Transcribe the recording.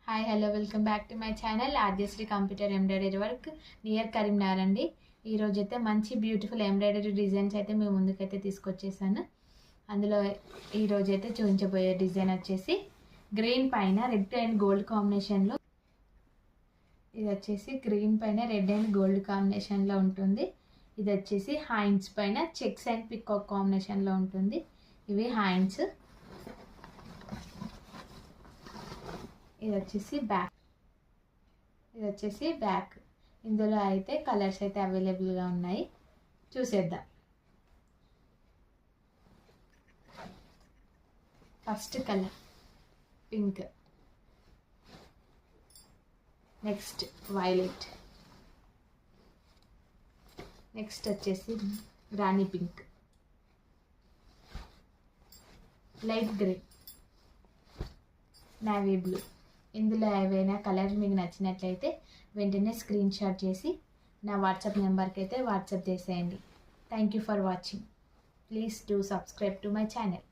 Hi hello welcome back to my channel Adyasri computer embroidery work near Karimnagar అండి. ఈరోజు అయితే మంచి బ్యూటిఫుల్ ఎంబ్రాయిడరీ డిజైన్స్ అయితే మేము ముందుకైతే తీసుకొచ్చేసాను. అందులో ఈరోజు అయితే చూపించబోయే డిజైన్ వచ్చేసి గ్రీన్ పైన రెడ్ అండ్ గోల్డ్ కాంబినేషన్లో, ఇది వచ్చేసి గ్రీన్ పైన రెడ్ అండ్ గోల్డ్ కాంబినేషన్లో ఉంటుంది. ఇది వచ్చేసి హ్యాండ్స్ పైన చెక్స్ అండ్ పికాక్ కాంబినేషన్లో ఉంటుంది. ఇవి హ్యాండ్స్. ఇది వచ్చేసి బ్యాక్. ఇందులో అయితే కలర్స్ అయితే అవైలబుల్గా ఉన్నాయి, చూసేద్దాం. First colour pink, next violet, next వచ్చేసి రాణి pink, light green, navy blue. ఇందులో ఏవైనా కలర్ మీకు నచ్చినట్లయితే వెంటనే స్క్రీన్ షాట్ చేసి నా వాట్సాప్ నెంబర్కి అయితే వాట్సాప్ చేసేయండి. Thank you for watching. Please do subscribe to my channel.